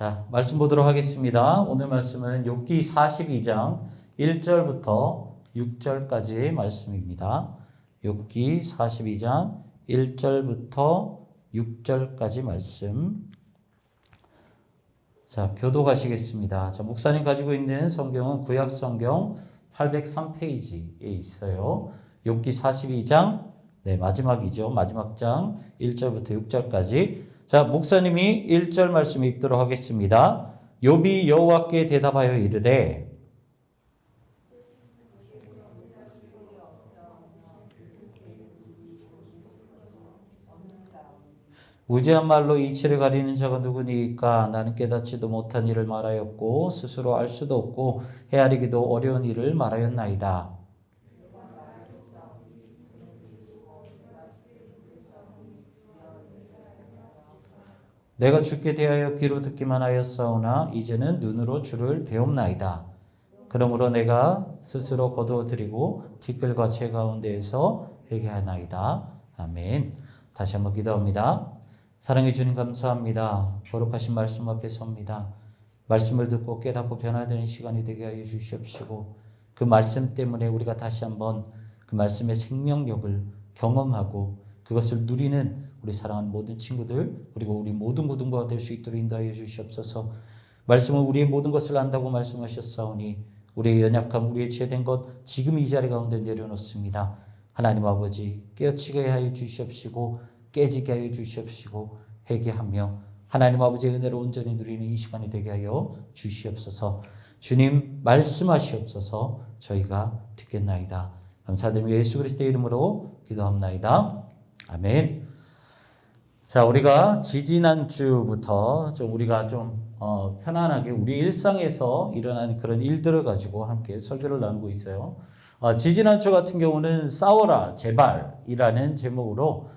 자, 말씀 보도록 하겠습니다. 오늘 말씀은 욥기 42장 1절부터 6절까지의 말씀입니다. 욥기 42장 1절부터 6절까지 말씀. 자, 교도가시겠습니다. 자, 목사님 가지고 있는 성경은 구약 성경 803페이지에 있어요. 욥기 42장, 마지막이죠. 마지막 장 1절부터 6절까지. 자, 목사님이 1절 말씀 읽도록 하겠습니다. 욥이 여호와께 대답하여 이르되 무지한 말로 이치를 가리는 자가 누구니까? 나는 깨닫지도 못한 일을 말하였고 스스로 알 수도 없고 헤아리기도 어려운 일을 말하였나이다. 내가 주께 대하여 귀로 듣기만 하였사오나 이제는 눈으로 주를 배움나이다. 그러므로 내가 스스로 거두어드리고 티끌과 채 가운데에서 회개하나이다. 아멘. 다시 한번 기도합니다. 사랑해 주님 감사합니다. 거룩하신 말씀 앞에 섭니다. 말씀을 듣고 깨닫고 변화되는 시간이 되게 하여 주시옵시고 그 말씀 때문에 우리가 다시 한번 그 말씀의 생명력을 경험하고 그것을 누리는 우리 사랑하는 모든 친구들 그리고 우리 모든 모두가 될 수 있도록 인도하여 주시옵소서. 말씀은 우리의 모든 것을 안다고 말씀하셨사오니 우리의 연약함, 우리의 죄된 것 지금 이 자리 가운데 내려놓습니다. 하나님 아버지 깨어치게 하여 주시옵시고 깨지게 하여 주시옵시고 회개하며 하나님 아버지의 은혜로 온전히 누리는 이 시간이 되게 하여 주시옵소서. 주님 말씀하시옵소서. 저희가 듣겠나이다. 감사드리며 예수 그리스도의 이름으로 기도합나이다. 아멘. 자, 우리가 지지난주부터 우리가 편안하게 우리 일상에서 일어나는 그런 일들을 가지고 함께 설교를 나누고 있어요. 지지난주 같은 경우는 싸워라 제발이라는 제목으로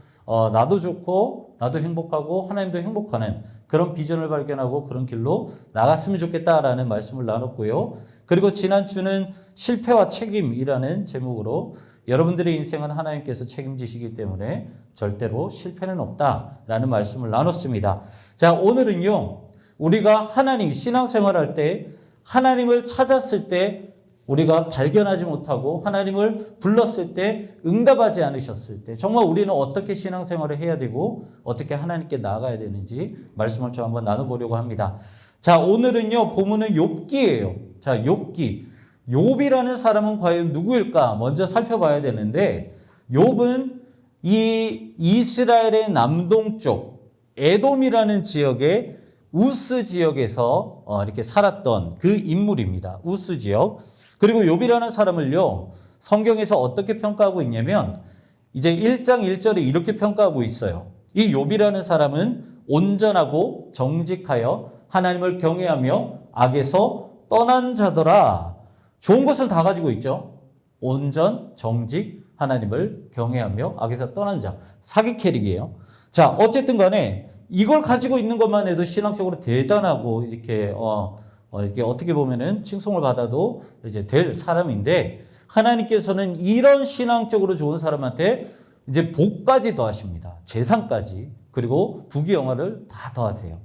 나도 좋고 나도 행복하고 하나님도 행복하는 그런 비전을 발견하고 그런 길로 나갔으면 좋겠다라는 말씀을 나눴고요. 그리고 지난주는 실패와 책임이라는 제목으로 여러분들의 인생은 하나님께서 책임지시기 때문에 절대로 실패는 없다라는 말씀을 나눴습니다. 자, 오늘은요. 우리가 하나님 신앙생활할 때 하나님을 찾았을 때 우리가 발견하지 못하고 하나님을 불렀을 때 응답하지 않으셨을 때 정말 우리는 어떻게 신앙생활을 해야 되고 어떻게 하나님께 나아가야 되는지 말씀을 좀 한번 나눠보려고 합니다. 자, 오늘은요. 본문은 욥기예요. 자, 욥기. 욥이라는 사람은 과연 누구일까? 먼저 살펴봐야 되는데 욥은 이 이스라엘의 남동쪽 에돔이라는 지역의 우스 지역에서 이렇게 살았던 그 인물입니다. 우스 지역. 그리고 욥이라는 사람을요. 성경에서 어떻게 평가하고 있냐면 이제 1장 1절에 이렇게 평가하고 있어요. 이 욥이라는 사람은 온전하고 정직하여 하나님을 경외하며 악에서 떠난 자더라. 좋은 것은 다 가지고 있죠. 온전, 정직, 하나님을 경외하며 악에서 떠난 자. 사기 캐릭이에요. 자, 어쨌든 간에 이걸 가지고 있는 것만 해도 신앙적으로 대단하고 이렇게 어떻게 보면은 칭송을 받아도 이제 될 사람인데 하나님께서는 이런 신앙적으로 좋은 사람한테 이제 복까지 더하십니다. 재산까지. 그리고 부귀영화를 다 더하세요.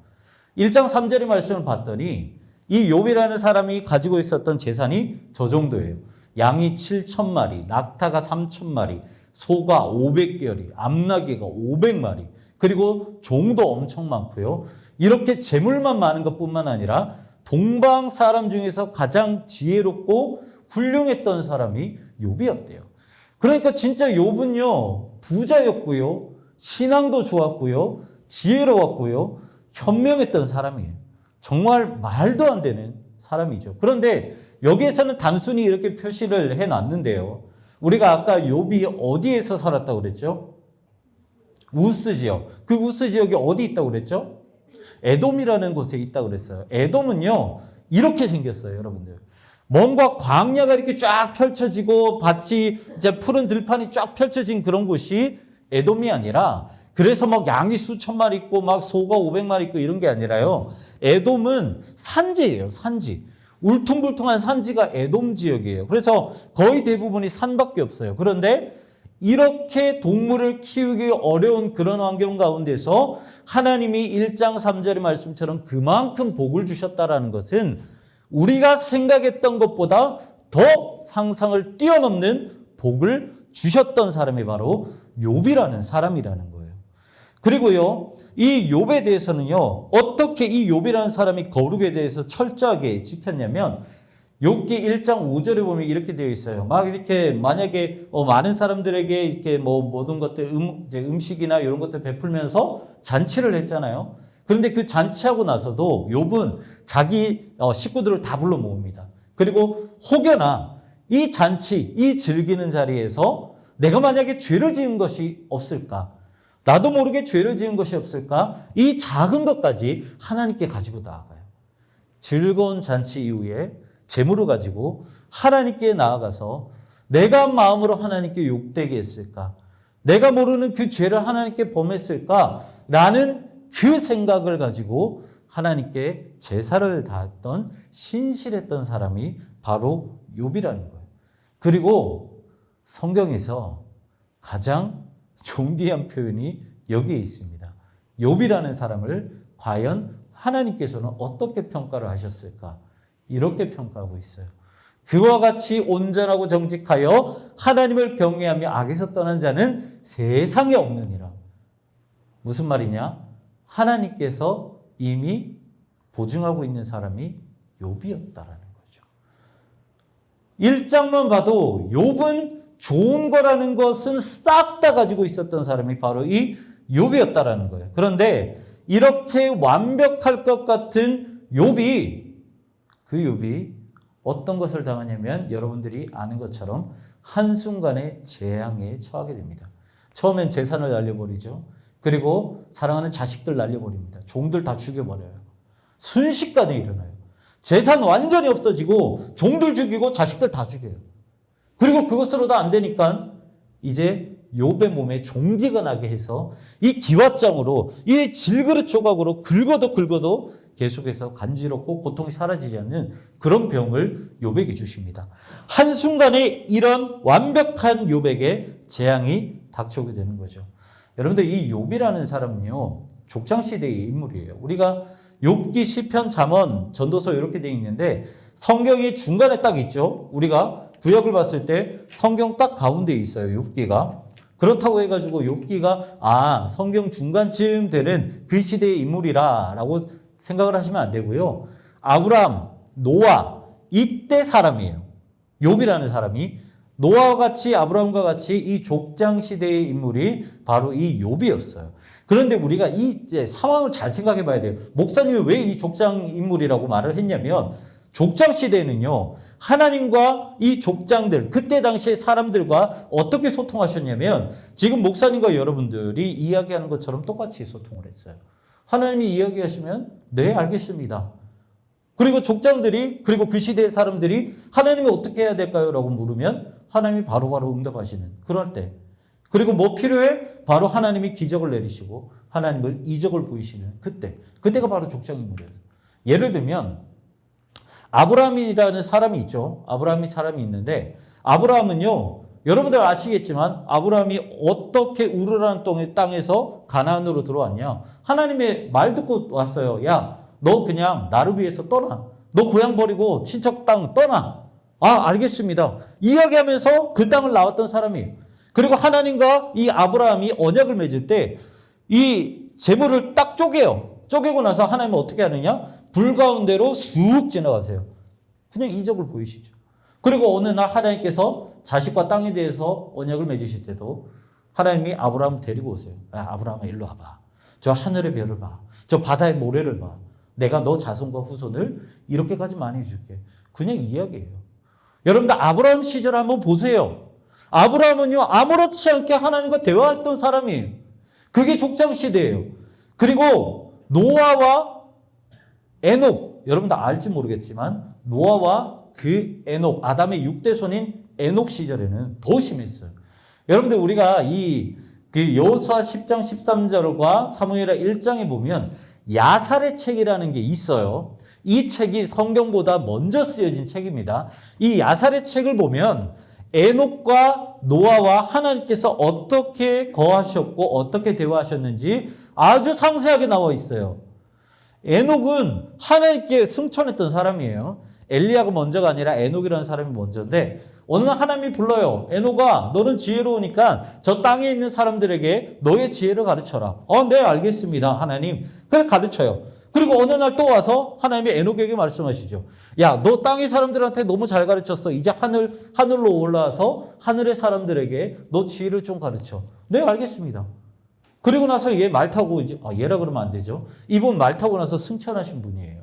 1장 3절의 말씀을 봤더니 이 욥이라는 사람이 가지고 있었던 재산이 저 정도예요. 양이 7,000마리, 낙타가 3,000마리, 소가 500개리, 암나귀가 500마리, 그리고 종도 엄청 많고요. 이렇게 재물만 많은 것뿐만 아니라 동방 사람 중에서 가장 지혜롭고 훌륭했던 사람이 욥이었대요. 그러니까 진짜 욥은요, 부자였고요, 신앙도 좋았고요, 지혜로웠고요, 현명했던 사람이에요. 정말 말도 안 되는 사람이죠. 그런데 여기에서는 단순히 이렇게 표시를 해놨는데요. 우리가 아까 욥이 어디에서 살았다고 그랬죠? 우스 지역. 그 우스 지역이 어디 있다고 그랬죠? 에돔이라는 곳에 있다고 그랬어요. 에돔은요, 이렇게 생겼어요, 여러분들. 뭔가 광야가 이렇게 쫙 펼쳐지고 밭이 이제 푸른 들판이 쫙 펼쳐진 그런 곳이 에돔이 아니라 그래서 막 양이 수천 마리 있고 막 소가 500마리 있고 이런 게 아니라요. 에돔은 산지예요, 산지. 울퉁불퉁한 산지가 에돔 지역이에요. 그래서 거의 대부분이 산밖에 없어요. 그런데 이렇게 동물을 키우기 어려운 그런 환경 가운데서 하나님이 1장 3절의 말씀처럼 그만큼 복을 주셨다라는 것은 우리가 생각했던 것보다 더 상상을 뛰어넘는 복을 주셨던 사람이 바로 욥이라는 사람이라는 거예요. 그리고요, 이 욥에 대해서는요, 어떻게 이 욥이라는 사람이 거룩에 대해서 철저하게 지켰냐면 욥기 1장 5절에 보면 이렇게 되어 있어요. 막 이렇게 만약에 많은 사람들에게 이렇게 뭐 모든 것들 음식이나 이런 것들 베풀면서 잔치를 했잖아요. 그런데 그 잔치하고 나서도 욥은 자기 식구들을 다 불러 모읍니다. 그리고 혹여나 이 잔치, 이 즐기는 자리에서 내가 만약에 죄를 지은 것이 없을까? 나도 모르게 죄를 지은 것이 없을까? 이 작은 것까지 하나님께 가지고 나아가요. 즐거운 잔치 이후에 재물을 가지고 하나님께 나아가서 내가 마음으로 하나님께 욕되게 했을까? 내가 모르는 그 죄를 하나님께 범했을까? 라는 그 생각을 가지고 하나님께 제사를 다했던 신실했던 사람이 바로 욥이라는 거예요. 그리고 성경에서 가장 존귀한 표현이 여기에 있습니다. 욥이라는 사람을 과연 하나님께서는 어떻게 평가를 하셨을까? 이렇게 평가하고 있어요. 그와 같이 온전하고 정직하여 하나님을 경외하며 악에서 떠난 자는 세상에 없느니라. 무슨 말이냐? 하나님께서 이미 보증하고 있는 사람이 욥이었다라는 거죠. 1장만 봐도 욥은 좋은 거라는 것은 싹 다 가지고 있었던 사람이 바로 이 욥이었다라는 거예요. 그런데 이렇게 완벽할 것 같은 욥이 어떤 것을 당하냐면 여러분들이 아는 것처럼 한순간에 재앙에 처하게 됩니다. 처음엔 재산을 날려버리죠. 그리고 사랑하는 자식들 날려버립니다. 종들 다 죽여버려요. 순식간에 일어나요. 재산 완전히 없어지고 종들 죽이고 자식들 다 죽여요. 그리고 그것으로도 안 되니까 이제 욥의 몸에 종기가 나게 해서 이 기왓장으로 이 질그릇 조각으로 긁어도 계속해서 간지럽고 고통이 사라지지 않는 그런 병을 욥에게 주십니다. 한순간에 이런 완벽한 욥에게 재앙이 닥쳐오게 되는 거죠. 여러분들 이 욥이라는 사람은요, 족장시대의 인물이에요. 우리가 욥기, 시편, 잠언, 전도서 이렇게 되어 있는데 성경이 중간에 딱 있죠. 우리가 구약을 봤을 때 성경 딱 가운데에 있어요. 욥기가. 그렇다고 해가지고 욥기가 성경 중간쯤 되는 그 시대의 인물이라 라고 생각을 하시면 안 되고요. 아브라함, 노아 이때 사람이에요. 욥이라는 사람이 노아와 같이 아브라함과 같이 이 족장 시대의 인물이 바로 이 욥이었어요. 그런데 우리가 이제 상황을 잘 생각해 봐야 돼요. 목사님이 왜 이 족장 인물이라고 말을 했냐면 족장 시대에는요, 하나님과 이 족장들, 그때 당시에 사람들과 어떻게 소통하셨냐면 지금 목사님과 여러분들이 이야기하는 것처럼 똑같이 소통을 했어요. 하나님이 이야기하시면 네, 알겠습니다. 그리고 족장들이, 그리고 그 시대의 사람들이 하나님이 어떻게 해야 될까요? 라고 물으면 하나님이 바로바로 응답하시는 그럴 때. 그리고 뭐 필요해? 바로 하나님이 기적을 내리시고 하나님을 이적을 보이시는 그때. 그때가 바로 족장인물이에요. 예를 들면 아브라함이라는 사람이 있죠. 아브라함이 사람이 있는데 아브라함은요, 여러분들 아시겠지만 아브라함이 어떻게 우르라는 땅에서 가나안으로 들어왔냐. 하나님의 말 듣고 왔어요. 야, 너 그냥 나를 위해서 떠나. 너 고향 버리고 친척 땅 떠나. 알겠습니다. 이야기하면서 그 땅을 나왔던 사람이에요. 그리고 하나님과 이 아브라함이 언약을 맺을 때 이 재물을 딱 쪼개요. 쪼개고 나서 하나님은 어떻게 하느냐? 불 가운데로 쑥 지나가세요. 그냥 이적을 보이시죠. 그리고 어느 날 하나님께서 자식과 땅에 대해서 언약을 맺으실 때도 하나님이 아브라함을 데리고 오세요. 야, 아브라함아 일로 와봐. 저 하늘의 별을 봐. 저 바다의 모래를 봐. 내가 너 자손과 후손을 이렇게까지 많이 해줄게. 그냥 이야기예요. 여러분들 아브라함 시절 한번 보세요. 아브라함은요, 아무렇지 않게 하나님과 대화했던 사람이에요. 그게 족장 시대예요. 그리고 노아와 에녹, 여러분들 알지 모르겠지만 노아와 그 에녹, 아담의 6대 손인 에녹 시절에는 더 심했어요. 여러분들 우리가 그 여호수아 10장 13절과 사무엘하 1장에 보면 야살의 책이라는 게 있어요. 이 책이 성경보다 먼저 쓰여진 책입니다. 이 야살의 책을 보면 에녹과 노아와 하나님께서 어떻게 거하셨고 어떻게 대화하셨는지 아주 상세하게 나와 있어요. 에녹은 하나님께 승천했던 사람이에요. 엘리야가 먼저가 아니라 에녹이라는 사람이 먼저인데 어느 날 하나님이 불러요. 에녹아, 너는 지혜로우니까 저 땅에 있는 사람들에게 너의 지혜를 가르쳐라. 네, 알겠습니다, 하나님. 그래, 가르쳐요. 그리고 어느 날 또 와서 하나님이 에녹에게 말씀하시죠. 야, 너 땅의 사람들한테 너무 잘 가르쳤어. 이제 하늘로 올라와서 하늘의 사람들에게 너 지혜를 좀 가르쳐. 네, 알겠습니다. 그리고 나서 얘 말 타고 이제, 얘라 그러면 안 되죠. 이분 말 타고 나서 승천하신 분이에요.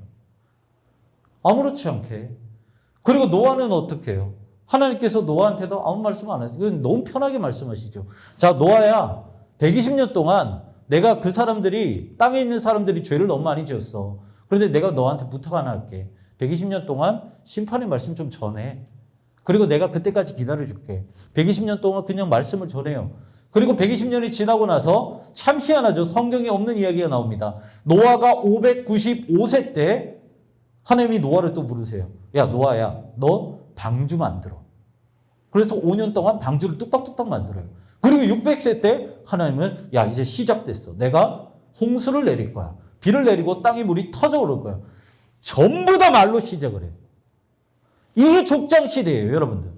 아무렇지 않게. 그리고 노아는 어떻게 해요? 하나님께서 노아한테도 아무 말씀 안 하세요. 너무 편하게 말씀하시죠. 자, 노아야, 120년 동안 내가 그 사람들이, 땅에 있는 사람들이 죄를 너무 많이 지었어. 그런데 내가 너한테 부탁 하나 할게. 120년 동안 심판의 말씀 좀 전해. 그리고 내가 그때까지 기다려줄게. 120년 동안 그냥 말씀을 전해요. 그리고 120년이 지나고 나서 참 희한하죠. 성경에 없는 이야기가 나옵니다. 노아가 595세 때 하나님이 노아를 또 부르세요. 야, 노아야, 너 방주 만들어. 그래서 5년 동안 방주를 뚝딱뚝딱 만들어요. 그리고 600세 때 하나님은 야, 이제 시작됐어. 내가 홍수를 내릴 거야. 비를 내리고 땅의 물이 터져 오를 거야. 전부 다 말로 시작을 해요. 이게 족장시대예요, 여러분들.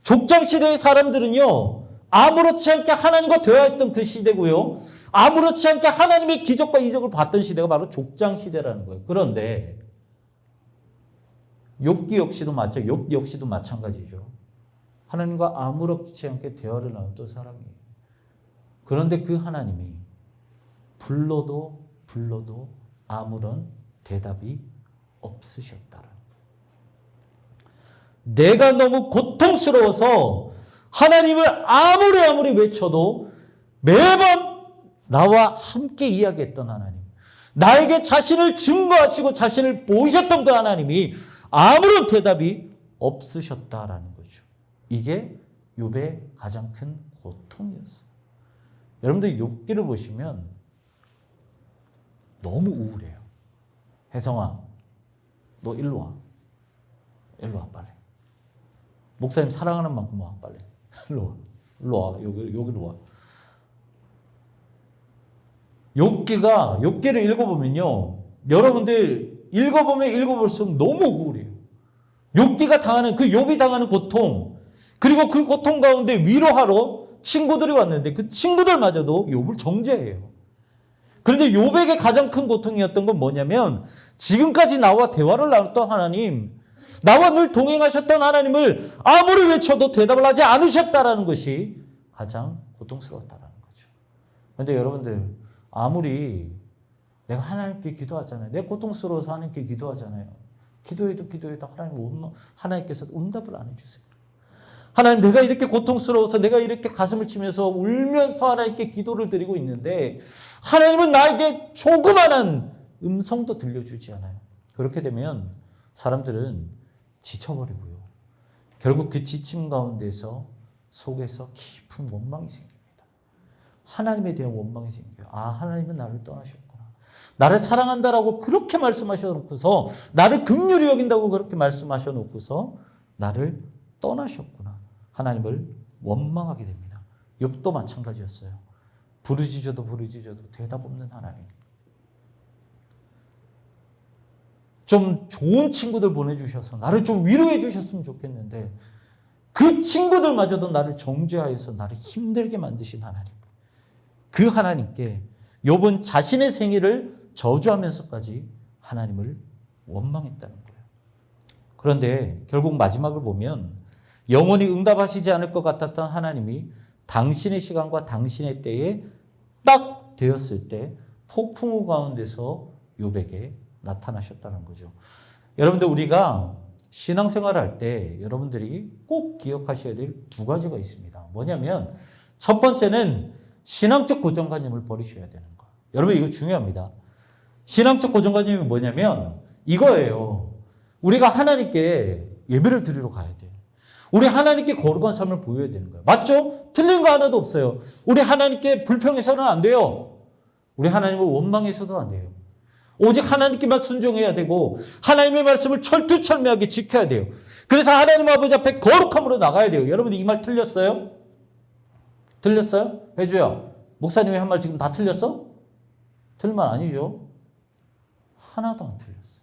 족장시대의 사람들은요, 아무렇지 않게 하나님과 대화했던 그 시대고요. 아무렇지 않게 하나님의 기적과 이적을 봤던 시대가 바로 족장시대라는 거예요. 그런데 욥기 역시도 마찬가지죠. 하나님과 아무렇지 않게 대화를 나눴던 사람이에요. 그런데 그 하나님이 불러도 아무런 대답이 없으셨다라는 거예요. 내가 너무 고통스러워서 하나님을 아무리 외쳐도 매번 나와 함께 이야기했던 하나님, 나에게 자신을 증거하시고 자신을 보이셨던 그 하나님이 아무런 대답이 없으셨다라는 거죠. 이게 욥의 가장 큰 고통이었어요. 여러분들 욥기를 보시면 너무 우울해요. 혜성아, 너 일로 와. 일로 와, 빨리. 목사님 사랑하는 만큼 와, 빨리. 일로 와. 여기로 와. 욥기를 읽어보면요. 여러분들 읽어보면 읽어볼수록 너무 우울해요. 욥기가 당하는, 욥이 당하는 고통, 그리고 그 고통 가운데 위로하러 친구들이 왔는데 그 친구들마저도 욥을 정죄해요. 그런데 욥에게 가장 큰 고통이었던 건 뭐냐면 지금까지 나와 대화를 나눴던 하나님, 나와 늘 동행하셨던 하나님을 아무리 외쳐도 대답을 하지 않으셨다라는 것이 가장 고통스러웠다라는 거죠. 그런데 여러분들 아무리 내가 하나님께 기도하잖아요. 내가 고통스러워서 하나님께 기도하잖아요. 기도해도 하나님께서 응답을 안 해주세요. 하나님, 내가 이렇게 고통스러워서 내가 이렇게 가슴을 치면서 울면서 하나님께 기도를 드리고 있는데 하나님은 나에게 조그마한 음성도 들려주지 않아요. 그렇게 되면 사람들은 지쳐버리고요. 결국 그 지침 속에서 깊은 원망이 생깁니다. 하나님에 대한 원망이 생겨요. 하나님은 나를 떠나셨구나. 나를 사랑한다라고 그렇게 말씀하셔놓고서, 나를 긍휼히 여긴다고 그렇게 말씀하셔놓고서 나를 떠나셨구나. 하나님을 원망하게 됩니다. 욥도 마찬가지였어요. 부르짖어도 대답 없는 하나님. 좀 좋은 친구들 보내주셔서 나를 좀 위로해 주셨으면 좋겠는데 그 친구들마저도 나를 정죄하여서 나를 힘들게 만드신 하나님. 그 하나님께 욥은 자신의 생애를 저주하면서까지 하나님을 원망했다는 거예요. 그런데 결국 마지막을 보면 영원히 응답하시지 않을 것 같았던 하나님이 당신의 시간과 당신의 때에 딱 되었을 때 폭풍우 가운데서 욥에게 나타나셨다는 거죠. 여러분들, 우리가 신앙생활을 할 때 여러분들이 꼭 기억하셔야 될 두 가지가 있습니다. 뭐냐면 첫 번째는 신앙적 고정관념을 버리셔야 되는 거예요. 여러분, 이거 중요합니다. 신앙적 고정관념이 뭐냐면 이거예요. 우리가 하나님께 예배를 드리러 가야 돼요. 우리 하나님께 거룩한 삶을 보여야 되는 거예요. 맞죠? 틀린 거 하나도 없어요. 우리 하나님께 불평해서는 안 돼요. 우리 하나님을 원망해서도 안 돼요. 오직 하나님께만 순종해야 되고 하나님의 말씀을 철두철미하게 지켜야 돼요. 그래서 하나님 아버지 앞에 거룩함으로 나가야 돼요. 여러분들 이 말 틀렸어요? 틀렸어요? 해주야. 목사님이 한 말 지금 다 틀렸어? 틀린 말 아니죠. 하나도 안 틀렸어.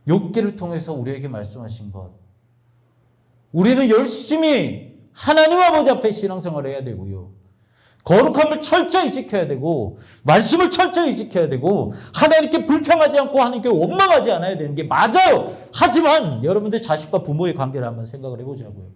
욥기를 통해서 우리에게 말씀하신 것. 우리는 열심히 하나님 아버지 앞에 신앙생활을 해야 되고요. 거룩함을 철저히 지켜야 되고 말씀을 철저히 지켜야 되고 하나님께 불평하지 않고 하나님께 원망하지 않아야 되는 게 맞아요. 하지만 여러분들 자식과 부모의 관계를 한번 생각을 해보자고요.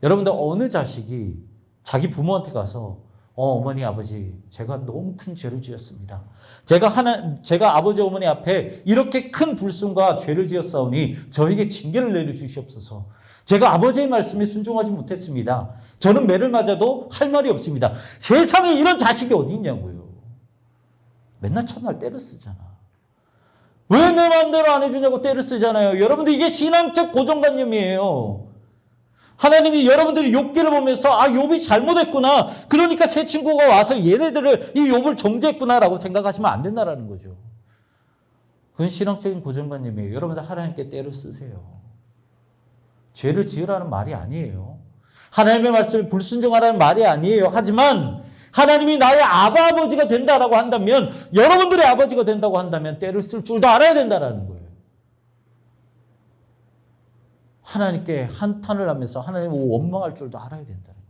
여러분들 어느 자식이 자기 부모한테 가서 어머니 아버지 제가 너무 큰 죄를 지었습니다. 제가 아버지 어머니 앞에 이렇게 큰 불순과 죄를 지었사오니 저에게 징계를 내려주시옵소서. 제가 아버지의 말씀에 순종하지 못했습니다. 저는 매를 맞아도 할 말이 없습니다. 세상에 이런 자식이 어디 있냐고요. 맨날 첫날 때를 쓰잖아. 왜 내 마음대로 안 해주냐고 때를 쓰잖아요. 여러분들 이게 신앙적 고정관념이에요. 하나님이 여러분들이 욥기를 보면서 욥이 잘못했구나. 그러니까 새 친구가 와서 얘네들을 이 욥을 정죄했구나라고 생각하시면 안 된다라는 거죠. 그건 신앙적인 고정관념이에요. 여러분들 하나님께 때를 쓰세요. 죄를 지으라는 말이 아니에요. 하나님의 말씀을 불순종하라는 말이 아니에요. 하지만 하나님이 나의 아버지가 된다라고 한다면 여러분들의 아버지가 된다고 한다면 때를 쓸 줄도 알아야 된다라는 거예요. 하나님께 한탄을 하면서 하나님을 원망할 줄도 알아야 된다는 거예요.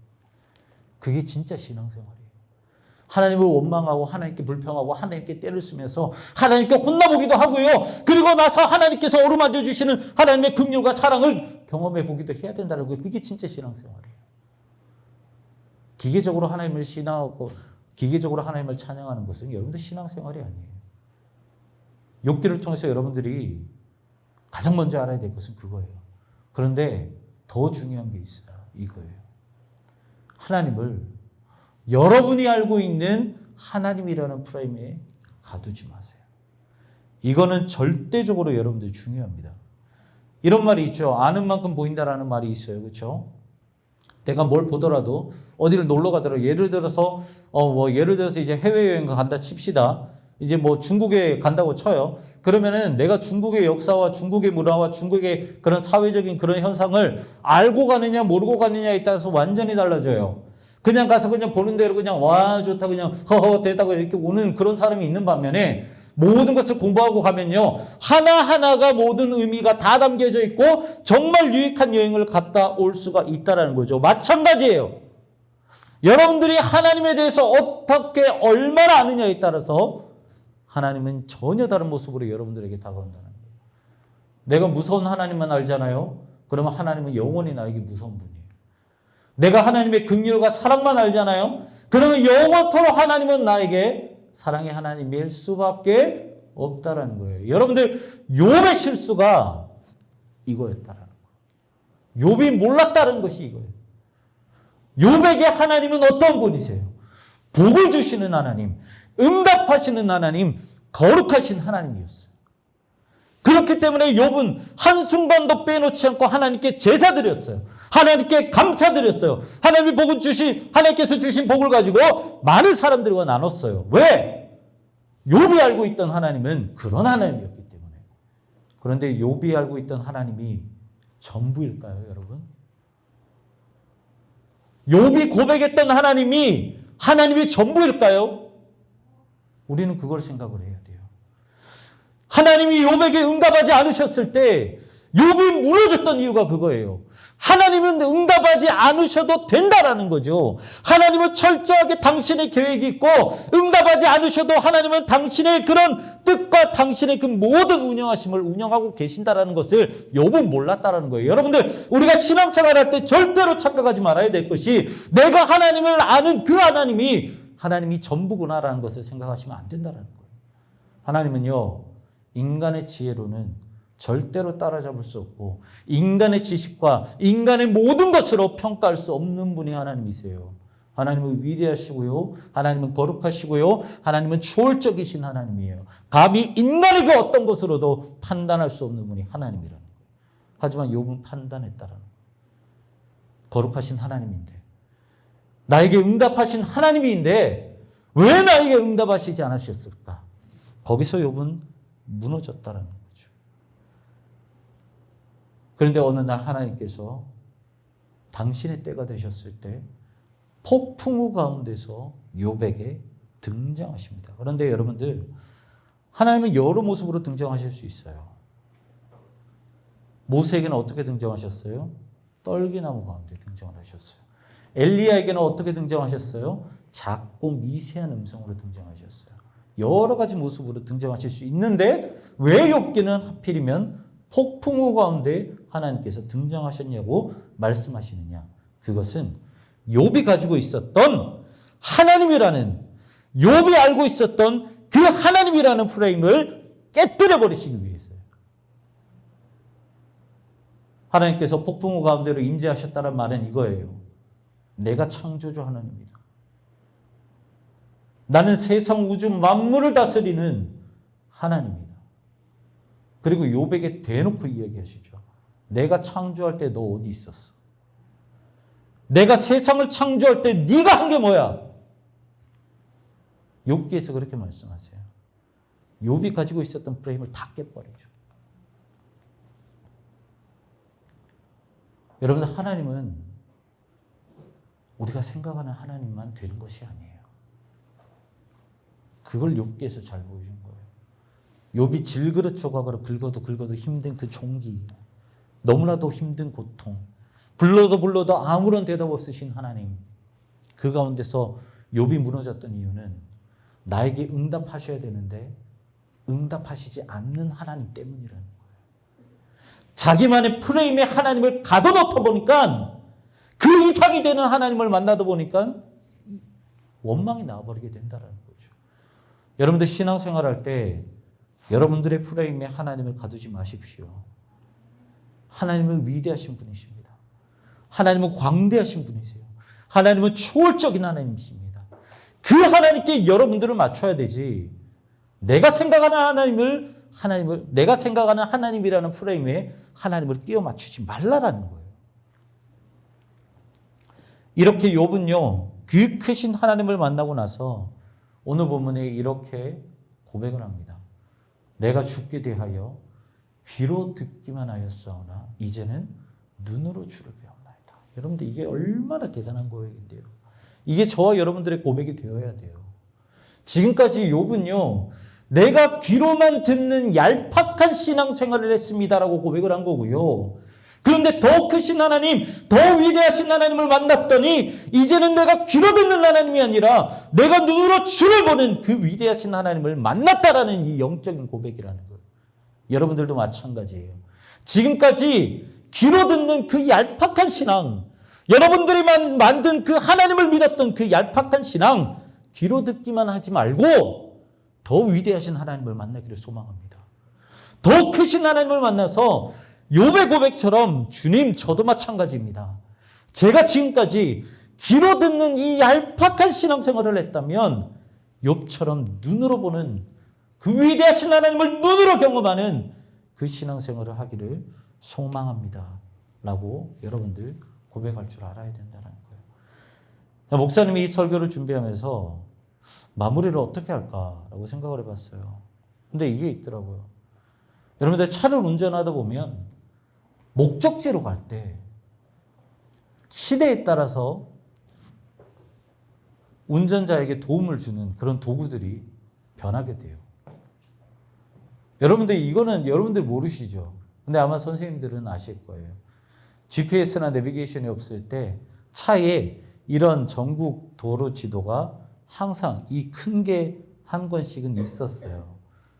그게 진짜 신앙생활이에요. 하나님을 원망하고 하나님께 불평하고 하나님께 때를 쓰면서 하나님께 혼나보기도 하고요. 그리고 나서 하나님께서 어루만져 주시는 하나님의 긍휼과 사랑을 경험해 보기도 해야 된다는 거예요. 그게 진짜 신앙생활이에요. 기계적으로 하나님을 신앙하고 기계적으로 하나님을 찬양하는 것은 여러분들 신앙생활이 아니에요. 욥기를 통해서 여러분들이 가장 먼저 알아야 될 것은 그거예요. 그런데 더 중요한 게 있어요. 이거예요. 하나님을 여러분이 알고 있는 하나님이라는 프레임에 가두지 마세요. 이거는 절대적으로 여러분들 중요합니다. 이런 말이 있죠. 아는 만큼 보인다라는 말이 있어요. 그렇죠? 내가 뭘 보더라도 어디를 놀러 가더라도 예를 들어서 이제 해외여행 간다 칩시다. 이제 중국에 간다고 쳐요. 그러면은 내가 중국의 역사와 중국의 문화와 중국의 그런 사회적인 그런 현상을 알고 가느냐 모르고 가느냐에 따라서 완전히 달라져요. 그냥 가서 그냥 보는 대로 그냥 와 좋다 그냥 허허 됐다고 이렇게 오는 그런 사람이 있는 반면에 모든 것을 공부하고 가면요. 하나하나가 모든 의미가 다 담겨져 있고 정말 유익한 여행을 갔다 올 수가 있다는 거죠. 마찬가지예요. 여러분들이 하나님에 대해서 어떻게 얼마나 아느냐에 따라서 하나님은 전혀 다른 모습으로 여러분들에게 다가온다는 거예요. 내가 무서운 하나님만 알잖아요. 그러면 하나님은 영원히 나에게 무서운 분이에요. 내가 하나님의 긍휼과 사랑만 알잖아요. 그러면 영원토록 하나님은 나에게 사랑의 하나님일 수밖에 없다라는 거예요. 여러분들 욥의 실수가 이거였다라는 거예요. 욥이 몰랐다는 것이 이거예요. 욥에게 하나님은 어떤 분이세요? 복을 주시는 하나님, 응답하시는 하나님, 거룩하신 하나님이었어요. 그렇기 때문에 욥은 한순간도 빼놓지 않고 하나님께 제사 드렸어요. 하나님께 감사드렸어요. 하나님께서 주신 복을 가지고 많은 사람들과 나눴어요. 왜? 욥이 알고 있던 하나님은 그런 하나님이었기 때문에. 그런데 욥이 알고 있던 하나님이 전부일까요, 여러분? 욥이 고백했던 하나님이 전부일까요? 우리는 그걸 생각을 해야 돼요. 하나님이 욥에게 응답하지 않으셨을 때 욥이 무너졌던 이유가 그거예요. 하나님은 응답하지 않으셔도 된다라는 거죠. 하나님은 철저하게 당신의 계획이 있고 응답하지 않으셔도 하나님은 당신의 그런 뜻과 당신의 그 모든 운영하심을 운영하고 계신다라는 것을 욥은 몰랐다라는 거예요. 여러분들 우리가 신앙생활할 때 절대로 착각하지 말아야 될 것이 내가 하나님을 아는 그 하나님이 전부구나라는 것을 생각하시면 안 된다라는 거예요. 하나님은요. 인간의 지혜로는 절대로 따라잡을 수 없고 인간의 지식과 인간의 모든 것으로 평가할 수 없는 분이 하나님이세요. 하나님은 위대하시고요. 하나님은 거룩하시고요. 하나님은 초월적이신 하나님이에요. 감히 인간의 그 어떤 것으로도 판단할 수 없는 분이 하나님이라는 거예요. 하지만 욥은 판단했다라는 거예요. 거룩하신 하나님인데 나에게 응답하신 하나님인데 왜 나에게 응답하시지 않으셨을까? 거기서 욥은 무너졌다는 거죠. 그런데 어느 날 하나님께서 당신의 때가 되셨을 때 폭풍우 가운데서 욥에게 등장하십니다. 그런데 여러분들, 하나님은 여러 모습으로 등장하실 수 있어요. 모세에게는 어떻게 등장하셨어요? 떨기나무 가운데 등장을 하셨어요. 엘리야에게는 어떻게 등장하셨어요? 작고 미세한 음성으로 등장하셨어요. 여러 가지 모습으로 등장하실 수 있는데 왜 욥기는 하필이면 폭풍우 가운데 하나님께서 등장하셨냐고 말씀하시느냐? 그것은 욥이 가지고 있었던 하나님이라는, 욥이 알고 있었던 그 하나님이라는 프레임을 깨뜨려 버리시기 위해서요. 하나님께서 폭풍우 가운데로 임재하셨다는 말은 이거예요. 내가 창조주 하나님이다. 나는 세상 우주 만물을 다스리는 하나님이다. 그리고 욥에게 대놓고 이야기하시죠. 내가 창조할 때 너 어디 있었어? 내가 세상을 창조할 때 네가 한 게 뭐야? 욥기에서 그렇게 말씀하세요. 욥이 가지고 있었던 프레임을 다 깨버리죠. 여러분, 하나님은 우리가 생각하는 하나님만 되는 것이 아니에요. 그걸 욥기에서 잘 보여준 거예요. 욥이 질그릇 조각으로 긁어도 힘든 그 종기, 너무나도 힘든 고통, 불러도 아무런 대답 없으신 하나님, 그 가운데서 욥이 무너졌던 이유는 나에게 응답하셔야 되는데 응답하시지 않는 하나님 때문이라는 거예요. 자기만의 프레임에 하나님을 가둬놓다 보니까 그 이상이 되는 하나님을 만나다 보니까 원망이 나와버리게 된다는 거죠. 여러분들 신앙생활할 때 여러분들의 프레임에 하나님을 가두지 마십시오. 하나님은 위대하신 분이십니다. 하나님은 광대하신 분이세요. 하나님은 초월적인 하나님이십니다. 그 하나님께 여러분들을 맞춰야 되지, 내가 생각하는 내가 생각하는 하나님이라는 프레임에 하나님을 끼워 맞추지 말라라는 거예요. 이렇게 욥은요, 귀 크신 하나님을 만나고 나서 오늘 본문에 이렇게 고백을 합니다. 내가 죽게 대하여 귀로 듣기만 하였사오나 이제는 눈으로 주를 배웠나이다. 여러분들, 이게 얼마나 대단한 고백인데요. 이게 저와 여러분들의 고백이 되어야 돼요. 지금까지 욥은요, 내가 귀로만 듣는 얄팍한 신앙생활을 했습니다라고 고백을 한 거고요. 그런데 더 크신 하나님, 더 위대하신 하나님을 만났더니 이제는 내가 귀로 듣는 하나님이 아니라 내가 눈으로 주를 보는 그 위대하신 하나님을 만났다라는 이 영적인 고백이라는 거예요. 여러분들도 마찬가지예요. 지금까지 귀로 듣는 그 얄팍한 신앙, 여러분들이 만든 그 하나님을 믿었던 그 얄팍한 신앙, 귀로 듣기만 하지 말고 더 위대하신 하나님을 만나기를 소망합니다. 더 크신 하나님을 만나서 욥의 고백처럼, 주님, 저도 마찬가지입니다. 제가 지금까지 귀로 듣는 이 얄팍한 신앙생활을 했다면 욥처럼 눈으로 보는 그 위대하신 하나님을 눈으로 경험하는 그 신앙생활을 하기를 소망합니다. 라고 여러분들 고백할 줄 알아야 된다는 거예요. 목사님이 이 설교를 준비하면서 마무리를 어떻게 할까라고 생각을 해봤어요. 근데 이게 있더라고요. 여러분들 차를 운전하다 보면 목적지로 갈 때 시대에 따라서 운전자에게 도움을 주는 그런 도구들이 변하게 돼요. 여러분들, 이거는 여러분들 모르시죠? 근데 아마 선생님들은 아실 거예요. GPS나 내비게이션이 없을 때 차에 이런 전국 도로 지도가 항상 이 큰 게 한 권씩은 있었어요.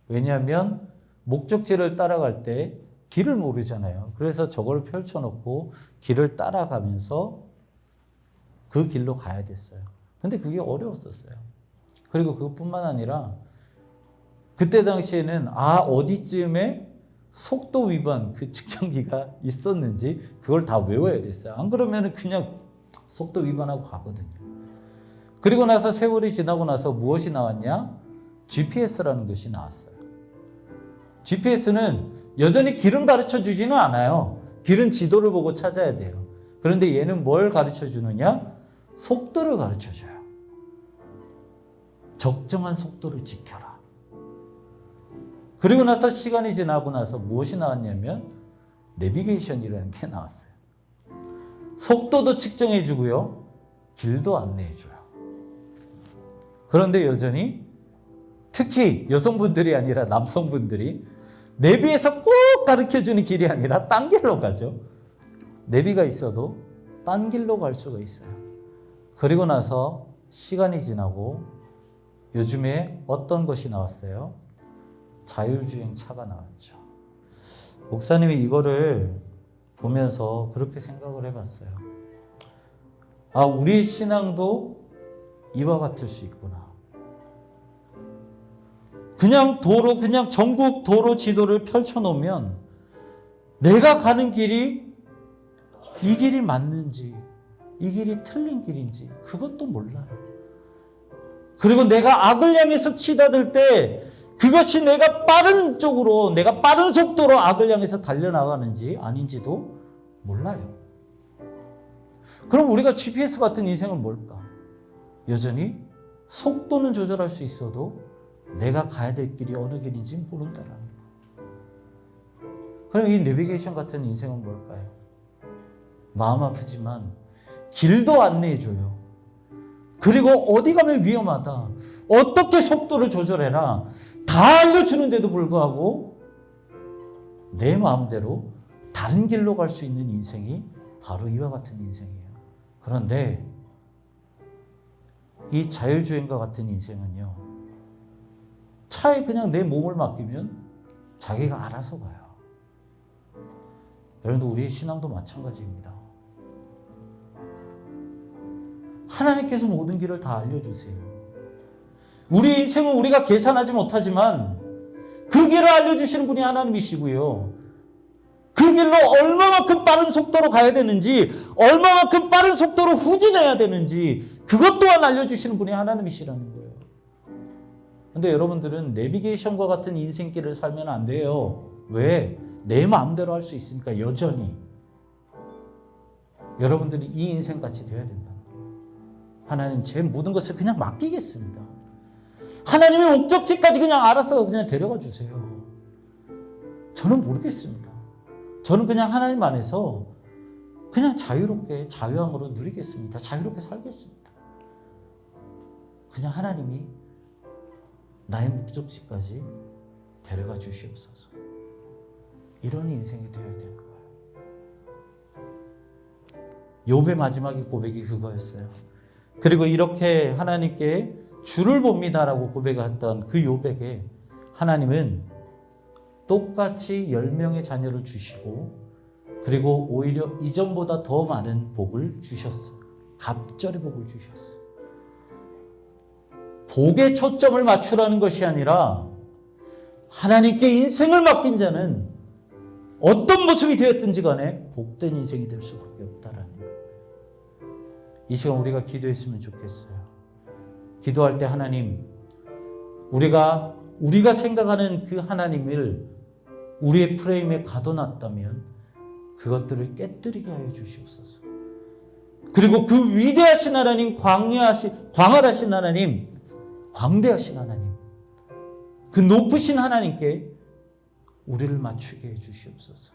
왜냐하면 목적지를 따라갈 때 길을 모르잖아요. 그래서 저걸 펼쳐놓고 길을 따라가면서 그 길로 가야 됐어요. 근데 그게 어려웠었어요. 그리고 그것뿐만 아니라 그때 당시에는 어디쯤에 속도 위반 그 측정기가 있었는지 그걸 다 외워야 됐어요. 안 그러면 그냥 속도 위반하고 가거든요. 그리고 나서 세월이 지나고 나서 무엇이 나왔냐? GPS라는 것이 나왔어요. GPS는 여전히 길은 가르쳐 주지는 않아요. 길은 지도를 보고 찾아야 돼요. 그런데 얘는 뭘 가르쳐 주느냐? 속도를 가르쳐 줘요. 적정한 속도를 지켜라. 그리고 나서 시간이 지나고 나서 무엇이 나왔냐면 내비게이션이라는 게 나왔어요. 속도도 측정해 주고요. 길도 안내해 줘요. 그런데 여전히 특히 여성분들이 아니라 남성분들이 내비에서 꼭 가르쳐주는 길이 아니라 딴 길로 가죠. 내비가 있어도 딴 길로 갈 수가 있어요. 그리고 나서 시간이 지나고 요즘에 어떤 것이 나왔어요? 자율주행차가 나왔죠. 목사님이 이거를 보면서 그렇게 생각을 해봤어요. 아, 우리의 신앙도 이와 같을 수 있구나. 그냥 그냥 전국 도로 지도를 펼쳐놓으면 내가 가는 길이 이 길이 맞는지, 이 길이 틀린 길인지 그것도 몰라요. 그리고 내가 악을 향해서 치닫을 때 그것이 내가 빠른 쪽으로, 내가 빠른 속도로 악을 향해서 달려나가는지 아닌지도 몰라요. 그럼 우리가 GPS 같은 인생은 뭘까? 여전히 속도는 조절할 수 있어도 내가 가야 될 길이 어느 길인지 모른다는 거. 그럼 이 내비게이션 같은 인생은 뭘까요? 마음 아프지만 길도 안내해줘요. 그리고 어디 가면 위험하다, 어떻게 속도를 조절해라 다 알려주는데도 불구하고 내 마음대로 다른 길로 갈 수 있는 인생이 바로 이와 같은 인생이에요. 그런데 이 자율주행과 같은 인생은요, 차에 그냥 내 몸을 맡기면 자기가 알아서 가요. 여러분들, 우리의 신앙도 마찬가지입니다. 하나님께서 모든 길을 다 알려주세요. 우리 인생은 우리가 계산하지 못하지만 그 길을 알려주시는 분이 하나님이시고요. 그 길로 얼마만큼 빠른 속도로 가야 되는지, 얼마만큼 빠른 속도로 후진해야 되는지 그것 또한 알려주시는 분이 하나님이시라는 거예요. 근데 여러분들은 내비게이션과 같은 인생길을 살면 안 돼요. 왜? 내 마음대로 할 수 있으니까. 여전히 여러분들이 이 인생같이 되어야 된다. 하나님, 제 모든 것을 그냥 맡기겠습니다. 하나님의 목적지까지 그냥 알아서 그냥 데려가 주세요. 저는 모르겠습니다. 저는 그냥 하나님 안에서 그냥 자유롭게 자유함으로 누리겠습니다. 자유롭게 살겠습니다. 그냥 하나님이 나의 목적지까지 데려가 주시옵소서. 이런 인생이 되어야 되는 거예요. 욥의 마지막의 고백이 그거였어요. 그리고 이렇게 하나님께 주를 봅니다라고 고백했던 그 욥에게 하나님은 똑같이 10명의 자녀를 주시고, 그리고 오히려 이전보다 더 많은 복을 주셨어요. 갑절의 복을 주셨어요. 복에 초점을 맞추라는 것이 아니라 하나님께 인생을 맡긴 자는 어떤 모습이 되었든지 간에 복된 인생이 될 수밖에 없다라는 거예요. 이 시간 우리가 기도했으면 좋겠어요. 기도할 때 하나님, 우리가 생각하는 그 하나님을 우리의 프레임에 가둬놨다면 그것들을 깨뜨리게 하여 주시옵소서. 그리고 그 위대하신 하나님, 광활하신 하나님, 광대하신 하나님, 그 높으신 하나님께 우리를 맞추게 해 주시옵소서.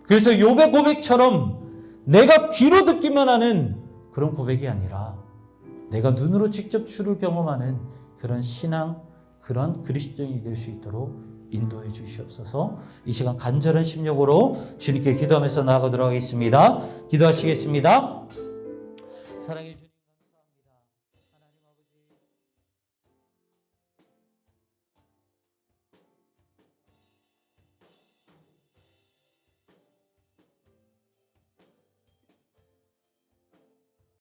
그래서 욥의 고백처럼 내가 귀로 듣기만 하는 그런 고백이 아니라 내가 눈으로 직접 주를 경험하는 그런 신앙, 그런 그리스도인이 될 수 있도록 인도해 주시옵소서. 이 시간 간절한 심령으로 주님께 기도하면서 나아가도록 하겠습니다. 기도하시겠습니다. 사랑해 주님.